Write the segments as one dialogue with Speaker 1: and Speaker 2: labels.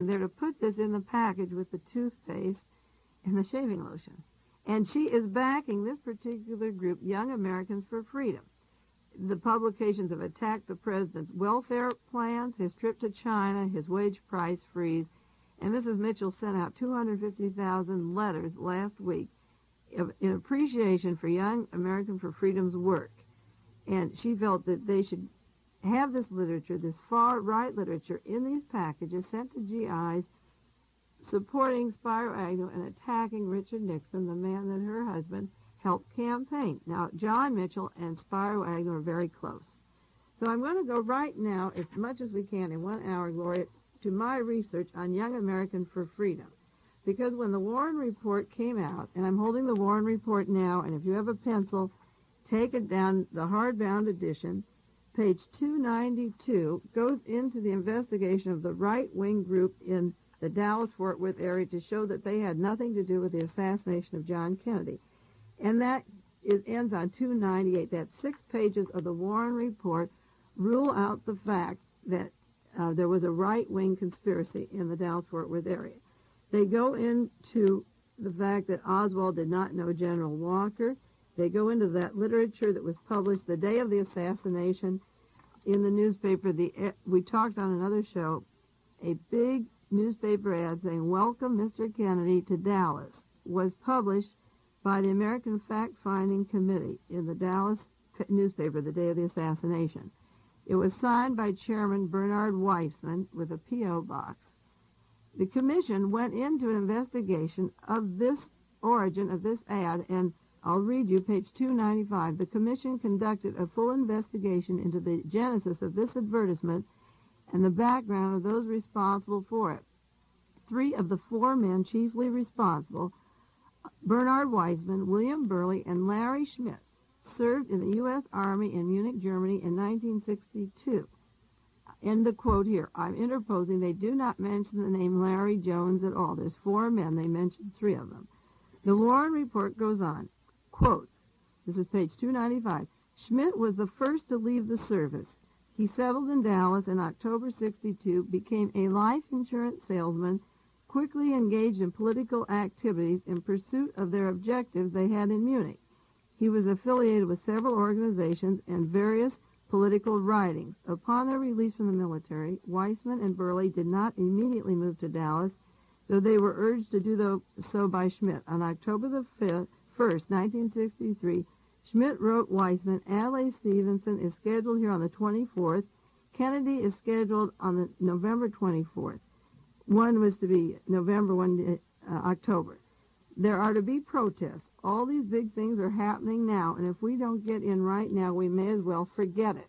Speaker 1: They're to put this in the package with the toothpaste and the shaving lotion. And she is backing this particular group, Young Americans for Freedom. The publications have attacked the president's welfare plans, his trip to China, his wage price freeze, and Mrs. Mitchell sent out 250,000 letters last week in appreciation for Young American for Freedom's work. And she felt that they should have this literature, this far-right literature, in these packages sent to GIs supporting Spiro Agnew and attacking Richard Nixon, the man that her husband helped campaign. Now, John Mitchell and Spiro Agnew are very close. So I'm going to go right now, as much as we can in 1 hour, Gloria, to my research on Young American for Freedom. Because when the Warren Report came out, and I'm holding the Warren Report now, and if you have a pencil, take it down, the hardbound edition, page 292, goes into the investigation of the right-wing group in the Dallas-Fort Worth area to show that they had nothing to do with the assassination of John Kennedy. And that ends on 298. That's 6 pages of the Warren Report rule out the fact that there was a right-wing conspiracy in the Dallas-Fort Worth area. They go into the fact that Oswald did not know General Walker. They go into that literature that was published the day of the assassination in the newspaper. We talked on another show, a big newspaper ad saying, "Welcome, Mr. Kennedy, to Dallas," was published by the American Fact-Finding Committee in the Dallas newspaper the day of the assassination. It was signed by Chairman Bernard Weissman with a P.O. box. The commission went into an investigation of this origin of this ad, and I'll read you page 295. The commission conducted a full investigation into the genesis of this advertisement and the background of those responsible for it. 3 of the 4 men chiefly responsible, Bernard Weissman, William Burley, and Larry Schmidt, served in the U.S. Army in Munich, Germany in 1962. End the quote here. I'm interposing. They do not mention the name Larry Jones at all. There's 4 men. They mentioned 3 of them. The Warren Report goes on. Quotes. This is page 295. Schmidt was the first to leave the service. He settled in Dallas in October 62, became a life insurance salesman, quickly engaged in political activities in pursuit of their objectives they had in Munich. He was affiliated with several organizations and various political writings. Upon their release from the military, Weissman and Burley did not immediately move to Dallas, though they were urged to do so by Schmidt. On October the 1st, 1963, Schmidt wrote Weissman, Adlai Stevenson is scheduled here on the 24th. Kennedy is scheduled on the November 24th. One was to be November, one October. There are to be protests. All these big things are happening now, and if we don't get in right now, we may as well forget it.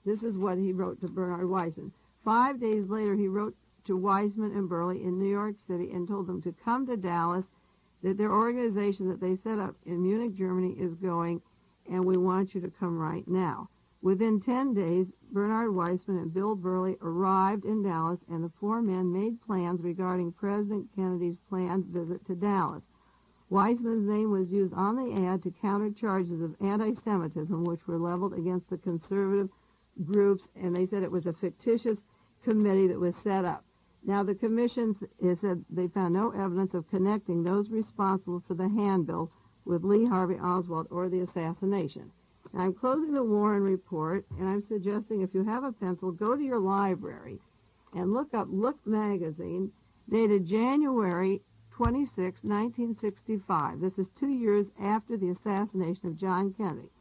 Speaker 1: This is what he wrote to Bernard Weissman. 5 days later, he wrote to Weissman and Burley in New York City and told them to come to Dallas, that their organization that they set up in Munich, Germany is going, and we want you to come right now. Within 10 days, Bernard Weissman and Bill Burley arrived in Dallas, and the 4 men made plans regarding President Kennedy's planned visit to Dallas. Weissman's name was used on the ad to counter charges of anti-Semitism, which were leveled against the conservative groups, and they said it was a fictitious committee that was set up. Now, the commission said they found no evidence of connecting those responsible for the handbill with Lee Harvey Oswald or the assassination. Now, I'm closing the Warren Report, and I'm suggesting if you have a pencil, go to your library and look up Look magazine, dated January 26, 1965. This is 2 years after the assassination of John Kennedy.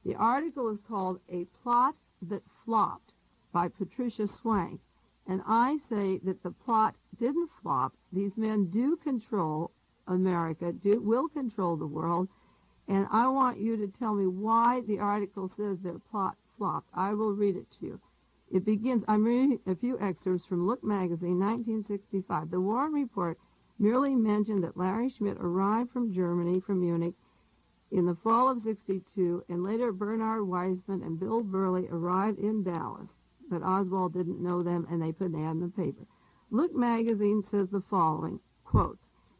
Speaker 1: The article is called A Plot That Flopped by Patricia Swank. And I say that the plot didn't flop. These men do control America, will control the world. And I want you to tell me why the article says their plot flopped. I will read it to you. It begins, I'm reading a few excerpts from Look magazine, 1965. The Warren Report merely mentioned that Larry Schmidt arrived from Germany, from Munich, in the fall of 62, and later Bernard Weissman and Bill Burley arrived in Dallas, but Oswald didn't know them, and they put an ad in the paper. Look magazine says the following, quotes,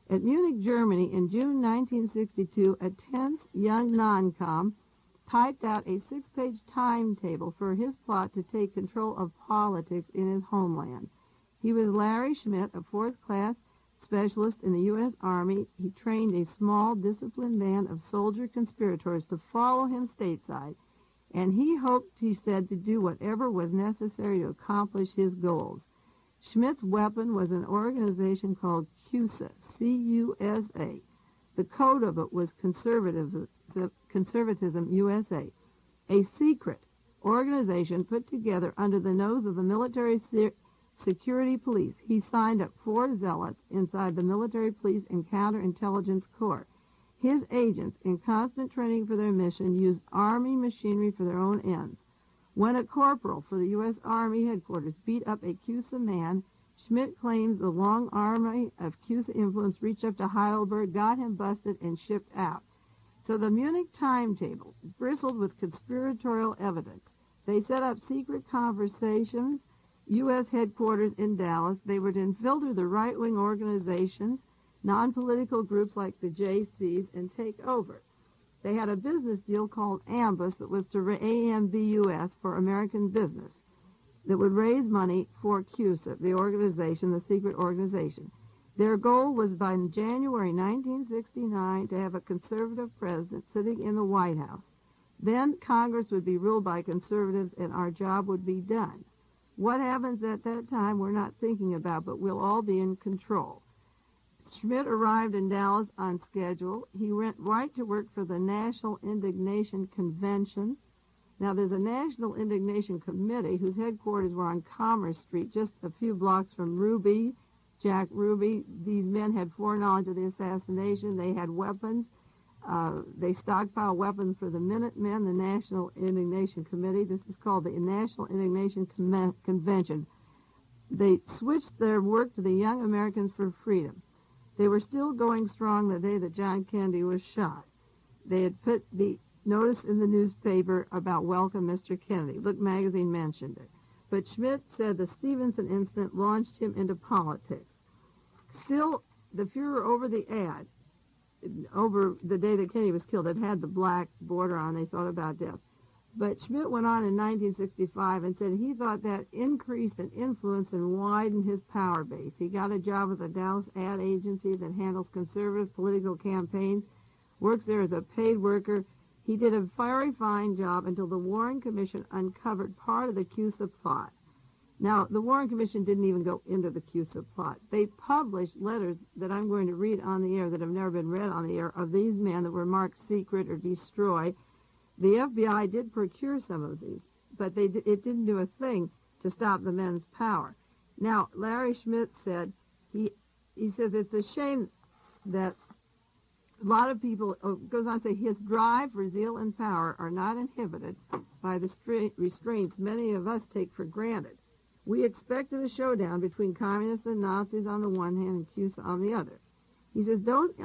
Speaker 1: at Munich, Germany, in June 1962, a tense young non-com typed out a 6-page timetable for his plot to take control of politics in his homeland. He was Larry Schmidt, a fourth-class specialist in the U.S. Army. He trained a small, disciplined band of soldier conspirators to follow him stateside, and he hoped, he said, to do whatever was necessary to accomplish his goals. Schmidt's weapon was an organization called CUSA, C-U-S-A. The code of it was Conservatism USA, a secret organization put together under the nose of the military security police. He signed up 4 zealots inside the military police and counterintelligence corps. His agents, in constant training for their mission, used Army machinery for their own ends. When a corporal for the U.S. Army headquarters beat up a CUSA man, Schmidt claims the long army of CUSA influence reached up to Heidelberg, got him busted, and shipped out. So the Munich timetable bristled with conspiratorial evidence. They set up secret conversations, U.S. headquarters in Dallas. They would infiltrate the right-wing organizations, non-political groups like the JCs, and take over. They had a business deal called AMBUS that was to AMBUS for American business that would raise money for CUSA, the organization, the secret organization. Their goal was by January 1969 to have a conservative president sitting in the White House. Then Congress would be ruled by conservatives and our job would be done. What happens at that time we're not thinking about, but we'll all be in control. Schmidt arrived in Dallas on schedule. He went right to work for the National Indignation Convention. Now, there's a National Indignation Committee whose headquarters were on Commerce Street, just a few blocks from Ruby, Jack Ruby. These men had foreknowledge of the assassination. They had weapons. They stockpiled weapons for the Minutemen, the National Indignation Committee. This is called the National Indignation Convention. They switched their work to the Young Americans for Freedom. They were still going strong the day that John Kennedy was shot. They had put the notice in the newspaper about Welcome Mr. Kennedy. Look magazine mentioned it. But Schmidt said the Stevenson incident launched him into politics. Still, the Fuhrer over the ad, over the day that Kennedy was killed, it had the black border on. They thought about death. But Schmidt went on in 1965 and said he thought that increased in influence and widened his power base. He got a job with the Dallas ad agency that handles conservative political campaigns, works there as a paid worker. He did a very fine job until the Warren Commission uncovered part of the CUSA plot. Now, the Warren Commission didn't even go into the CUSA plot. They published letters that I'm going to read on the air that have never been read on the air of these men that were marked secret or destroy. The FBI did procure some of these, but it didn't do a thing to stop the men's power. Now, Larry Schmidt said, he says it's a shame that a lot of people, goes on to say, his drive for zeal and power are not inhibited by the restraints many of us take for granted. We expected a showdown between communists and Nazis on the one hand and CUSA on the other. He says, don't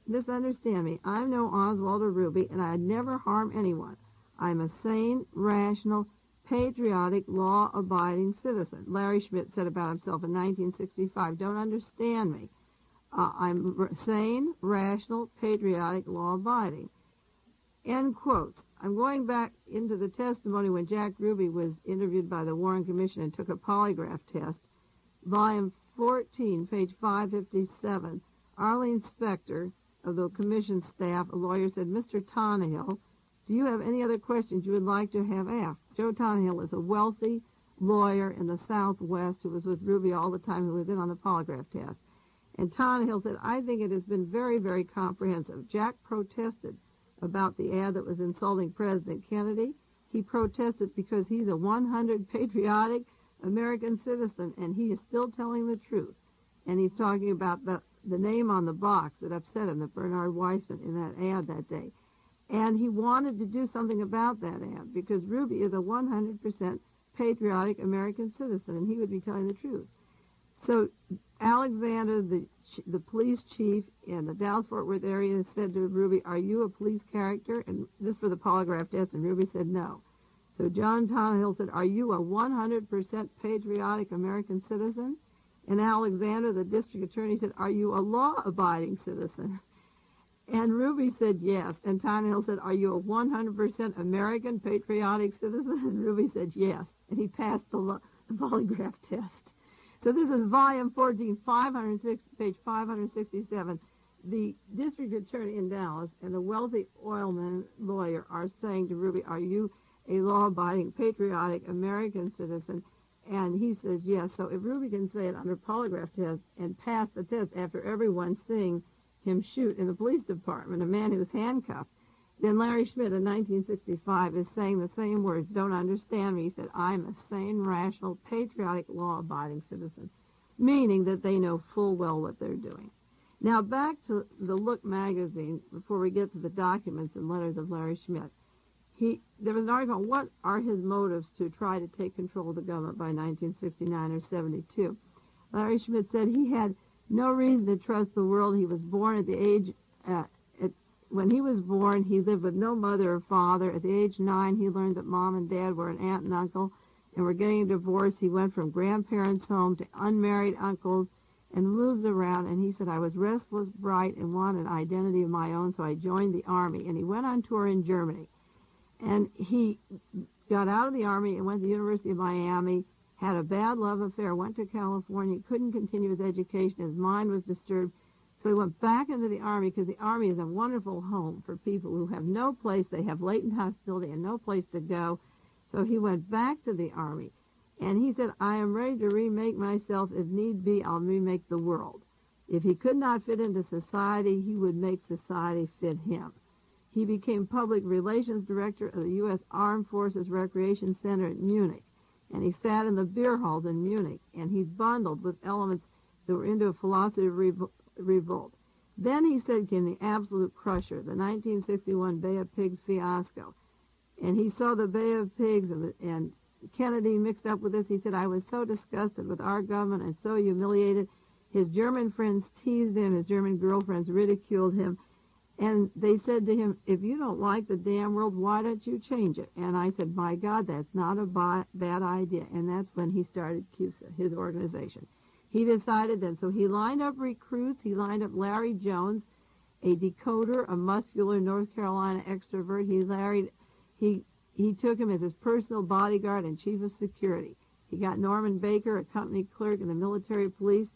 Speaker 1: misunderstand me. I'm no Oswald or Ruby, and I'd never harm anyone. I'm a sane, rational, patriotic, law-abiding citizen. Larry Schmidt said about himself in 1965, don't understand me. I'm sane, rational, patriotic, law-abiding. End quotes. I'm going back into the testimony when Jack Ruby was interviewed by the Warren Commission and took a polygraph test. Volume 14, page 557. Arlene Specter of the commission staff, a lawyer, said, Mr. Tannehill, do you have any other questions you would like to have asked? Joe Tannehill is a wealthy lawyer in the Southwest who was with Ruby all the time, who was in on the polygraph test. And Tannehill said, I think it has been very, very comprehensive. Jack protested about the ad that was insulting President Kennedy. He protested because he's a 100 patriotic American citizen, and he is still telling the truth. And he's talking about the name on the box that upset him, the Bernard Weissman in that ad that day. And he wanted to do something about that ad because Ruby is a 100% patriotic American citizen, and he would be telling the truth. So Alexander, the police chief in the Dallas-Fort Worth area, said to Ruby, are you a police character? And this for the polygraph test, and Ruby said no. So John Tannehill said, are you a 100% patriotic American citizen? And Alexander, the district attorney, said, are you a law-abiding citizen? And Ruby said yes. And Tannehill said, are you a 100% American patriotic citizen? And Ruby said yes. And he passed the polygraph test. So this is volume 14, 506, page 567. The district attorney in Dallas and the wealthy oilman lawyer are saying to Ruby, are you a law-abiding, patriotic American citizen? And he says yes. So if Ruby can say it under polygraph test and pass the test after everyone seeing him shoot in the police department, a man who was handcuffed, then Larry Schmidt in 1965 is saying the same words. Don't understand me. He said, I'm a sane, rational, patriotic, law-abiding citizen, meaning that they know full well what they're doing. Now back to the Look magazine before we get to the documents and letters of Larry Schmidt. There was an article on what are his motives to try to take control of the government by 1969 or 72. Larry Schmidt said he had no reason to trust the world. He was born at the age when he was born, he lived with no mother or father. At the age 9, he learned that mom and dad were an aunt and uncle and were getting a divorce. He went from grandparents' home to unmarried uncles and moved around. And he said, I was restless, bright, and wanted an identity of my own, so I joined the Army. And he went on tour in Germany. And he got out of the Army and went to the University of Miami, had a bad love affair, went to California, couldn't continue his education. His mind was disturbed. So he went back into the Army because the Army is a wonderful home for people who have no place. They have latent hostility and no place to go. So he went back to the Army. And he said, I am ready to remake myself. If need be, I'll remake the world. If he could not fit into society, he would make society fit him. He became public relations director of the U.S. Armed Forces Recreation Center at Munich. And he sat in the beer halls in Munich. And he bundled with elements that were into a philosophy of revolt. Then he said came the absolute crusher, the 1961 Bay of Pigs fiasco. And he saw the Bay of Pigs and Kennedy mixed up with this. He said, I was so disgusted with our government and so humiliated. His German friends teased him. His German girlfriends ridiculed him. And they said to him, if you don't like the damn world, why don't you change it? And I said, my God, that's not a bad idea. And that's when he started CUSA, his organization. He decided then, so he lined up recruits. He lined up Larry Jones, a decoder, a muscular North Carolina extrovert. He took him as his personal bodyguard and chief of security. He got Norman Baker, a company clerk in the military police,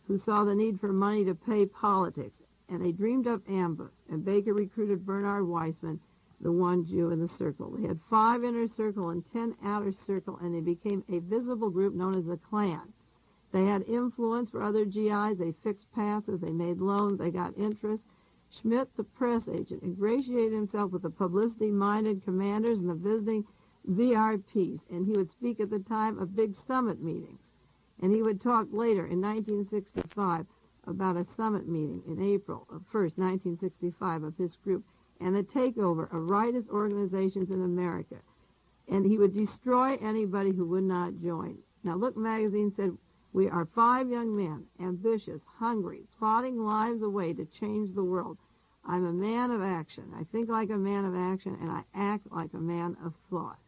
Speaker 1: who saw the need for money to pay politics. And they dreamed up ambush. And Baker recruited Bernard Weissman, the one Jew in the circle. They had 5 inner circle and 10 outer circle, and they became a visible group known as the Klan. They had influence for other GIs. They fixed passes. They made loans. They got interest. Schmidt, the press agent, ingratiated himself with the publicity-minded commanders and the visiting VRPs, and he would speak at the time of big summit meetings. And he would talk later in 1965 about a summit meeting in April of 1st, 1965, of his group, and the takeover of rightist organizations in America. And he would destroy anybody who would not join. Now, Look magazine said, we are 5 young men, ambitious, hungry, plotting lives away to change the world. I'm a man of action. I think like a man of action, and I act like a man of thought.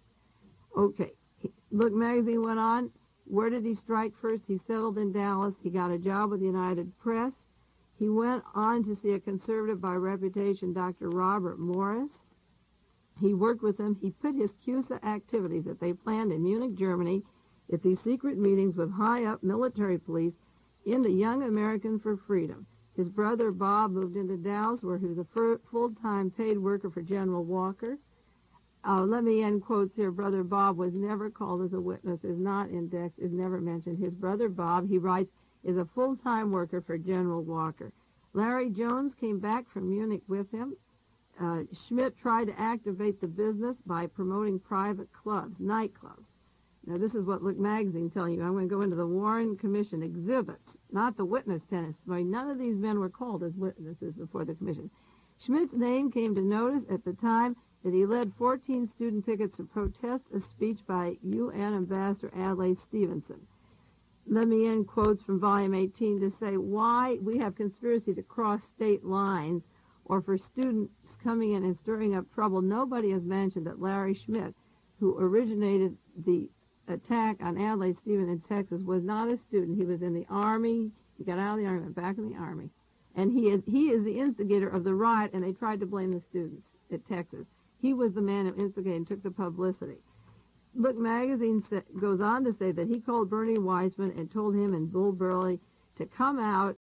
Speaker 1: Okay, Look magazine went on. Where did he strike first? He settled in Dallas. He got a job with the United Press. He went on to see a conservative by reputation, Dr. Robert Morris. He worked with him. He put his CUSA activities that they planned in Munich, Germany, at these secret meetings with high-up military police, into Young Americans for Freedom. His brother Bob moved into Dallas, where he was a full-time paid worker for General Walker. Let me end quotes here. Brother Bob was never called as a witness, is not indexed, is never mentioned. His brother Bob, he writes, is a full-time worker for General Walker. Larry Jones came back from Munich with him. Schmidt tried to activate the business by promoting private clubs, nightclubs. Now, this is what Look magazine telling you. I'm going to go into the Warren Commission exhibits, not the witness testimony. None of these men were called as witnesses before the commission. Schmidt's name came to notice at the time that he led 14 student pickets to protest a speech by UN Ambassador Adlai Stevenson. Let me end quotes from volume 18 to say why we have conspiracy to cross state lines or for students coming in and stirring up trouble. Nobody has mentioned that Larry Schmidt, who originated the attack on Adlai Stevenson in Texas, was not a student. He was in the Army. He got out of the Army, went back in the Army. And he is the instigator of the riot, and they tried to blame the students at Texas. He was the man who instigated and took the publicity. Look magazine goes on to say that he called Bernie Weissman and told him and Bill Burley to come out